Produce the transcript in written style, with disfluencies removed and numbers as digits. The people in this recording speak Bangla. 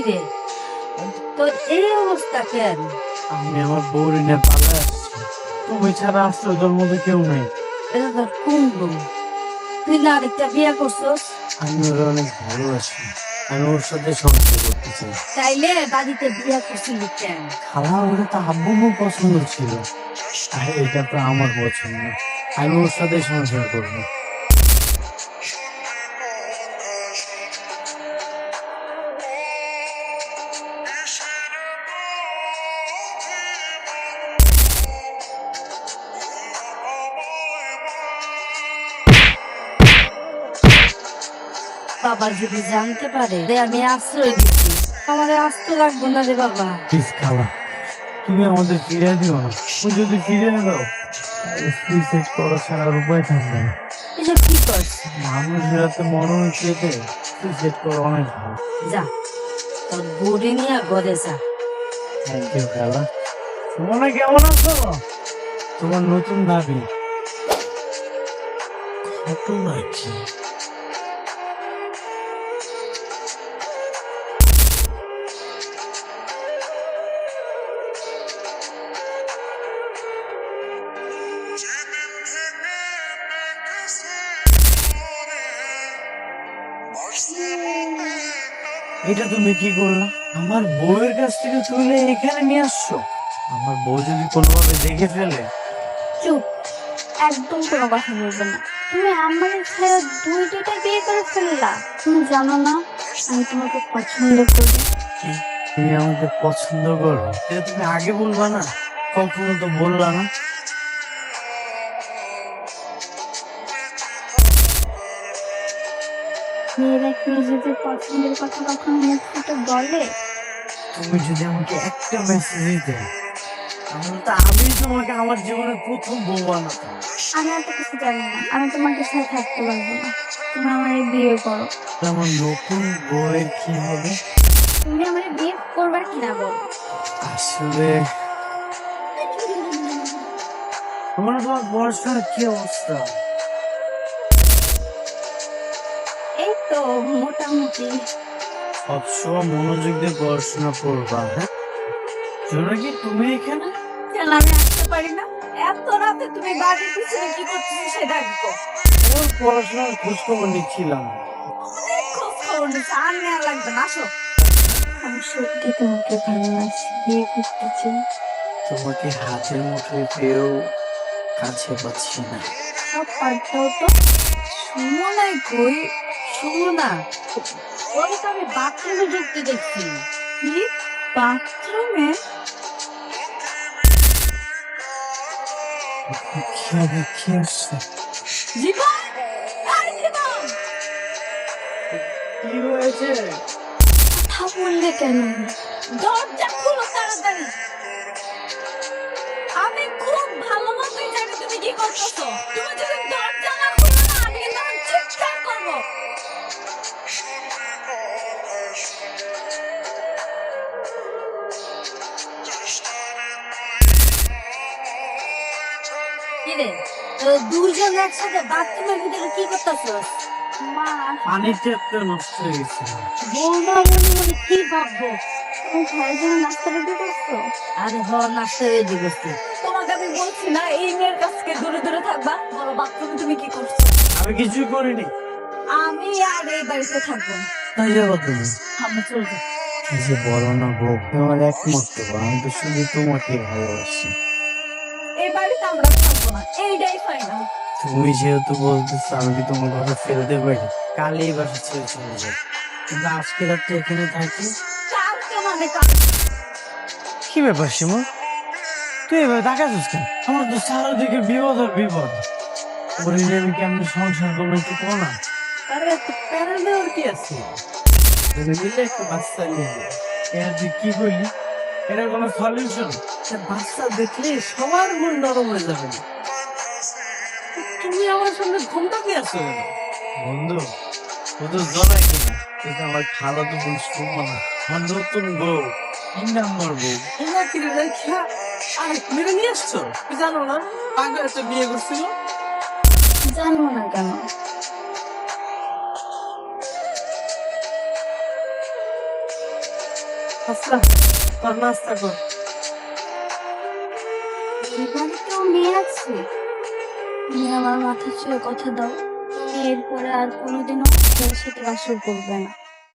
কিরে, তোর এই অবস্থা কেন? আমি আমার বউ নিয়ে পালা আসছি। তুমি ছাড়া আসলে তোর মধ্যে কেউ নেই। এটা তোর কোন বউ? তুই না আরেকটা বিয়ে করছস? আমি ওর অনেক ভালোবাসি। আমি ওর সাথে সংসার করতে চাই। তাইলে বাড়িতে বিয়ে করছিলি কেন? খালা ওটা তো আব্বু পছন্দ ছিল, আর এটা তো আমার পছন্দ। আমি ওর সাথে সংসার করবো। বাবা যদি জানতে পারে যে আমি আশ্রয় দিচ্ছি, আমার আস্ত লাগবো না রে বাবা। প্লিজ খালা, তুমি আমাদের ফিরে দিও না। ও যদি ফিরে দাও, সুইসাইড করা ছাড়া আর উপায় থাকবে না। এসব কি করছ? মানুষের হাতে মরণ চেয়ে সুইসাইড করা অনেক ভালো। যা, তোর বুড়ি নিয়ে ঘরে যা। থ্যাংক ইউ খালা। তোমরা কেমন আছো? তোমার নতুন ভাবি ঘটনা কি? এটা তুমি কি করলা? আমার বউয়ের কাছ থেকে তুলে এখানে নিয়ে আসছো। আমার বউ যদি কোনোভাবে দেখে ফেলে? চুপ, একদম কোনো কথা বলবে না। তুমি আমার ছাড়া দুইটা বিয়ে করে ফেললা। তুমি জানো না আমি তোমাকে পছন্দ করি। কি? তুমি আমাকে পছন্দ করো? এটা তুমি আগে বলবা না? কখনো তো বললা না। মেয়েরা কি নিজেদের পছন্দের কথা কখনো মুখ ফুটে বলে? তুমি যদি আমাকে একটা মেসেজ দিতে, তাহলে তো আমি তোমাকে আমার জীবনের প্রথম বউ বানাতাম। আমি এত কিছু জানি না, আমি তোমাকে সাথে থাকতে পারবো না। তুমি আমার বিয়ে করো। আমার নতুন বউয়ের কি হবে? তুমি আমার বিয়ে করবার কিনা বলো। আসলে তোমার পড়াশোনার কি অবস্থা? এই তো মোটামুটি। সবসময় মনোযোগ দিয়ে পড়াশোনা করবা, হ্যাঁ? জন্য কি তুমি এখানে? কেন আমি আসতে পারি না? এত রাতে তুমি বাড়ির পিছনে কি করতেছো সেটা দেখো। ওর পড়াশোনার খোঁজ খবর নিচ্ছিলাম। অনেক খোঁজ খবর নিচ্ছে, আর নেওয়া লাগবে না, আসো। আমি সত্যি তোমাকে ভালোবাসি, বিয়ে করতে চাই। তোমাকে হাতের মুঠোয় পেয়েও কাছে পাচ্ছি না। সব পাল্টাও তো। সুমনাই কই? সুমনা, ওরে তো আমি বাথরুমে ঢুকতে দেখছি। কি? বাথরুমে? কি আসছে? জীবন, আরে জীবন, কি হয়েছে? কথা বললে কেন? দরজা খুলো তাড়াতাড়ি। আমি খুব ভালো মতোই জানি তুমি কি করতেছো। তুমি যদি দরজা না খুলো না, আমি কিন্তু এখন চিৎকার করবো। কিরে, তোরা দুইজন একসাথে বাথরুমের ভিতরে কি করতেছস? মা, পানির ট্যাপটা নষ্ট হয়ে গেছে। বৌমা মনে মনে কি ভাববো? তুমি ভাইয়ের জন্য নাস্তা রেডি করছো? আরে হ, নাস্তা রেডি করছি। তোমাকে আমি বলছি না এই মেয়ের কাছ থেকে দূরে দূরে থাকবা। বলো বাথরুমে তুমি কি করছো? আমি কিছুই করিনি। আমি আর এই বাড়িতে থাকবো না। তাই যাবো তুমি? আমরা চলবো। কি যে বলো না বউ, তোমার একমাত্র বউ। আমি তো শুধু তোমাকে ভালোবাসি। এই বাড়িতে আমরা থাকবো না, এইটাই ফাইনাল। তুমি যেহেতু বলতেছো, আমি কি তোমার কথা ফেলতে পারি? কালই এই বাসা ছেড়ে চলে যাই, কিন্তু আজকে রাতটা এখানে থাকি। কালকে মানে কাল। কি ব্যাপার শিমুল, তুই এবার তাকাচ্ছিস কেন? আমার তো চারদিকে বিপদ আর বিপদ। ওরে নিয়ে আমি কেমন সংসার করবো একটু কো না। আরে এত প্যারা নেওয়ার কি আছে? তুমি মিলে একটা বাচ্চা নিয়ে এর তুই কি করলি? এটা কোনো সলিউশন? বাচ্চা দেখলে সবার মন নরম হয়ে যাবে না। তুমি আমার সঙ্গে ঘুমটা কি আছো? বন্ধু, ও তো জনাই কিনা, কিন্তু আমার খালা তো বোন সুমনা, আমার নতুন বউ, 3 নম্বর বউ। এলা কিরে দেখা আরেক মেরে নিয়ে আসছো? তুই জানো না আগে একটা বিয়ে করছিল? জানবো না কেন? আচ্ছা তোর নাস্তা কর। এই বাড়িতেও মেয়ে আছে। তুমি আমার মাথা ছুঁয়ে কথা দাও, তুমি এরপরে আর কোনোদিনও মেয়ের সাথে বাসর করবে না।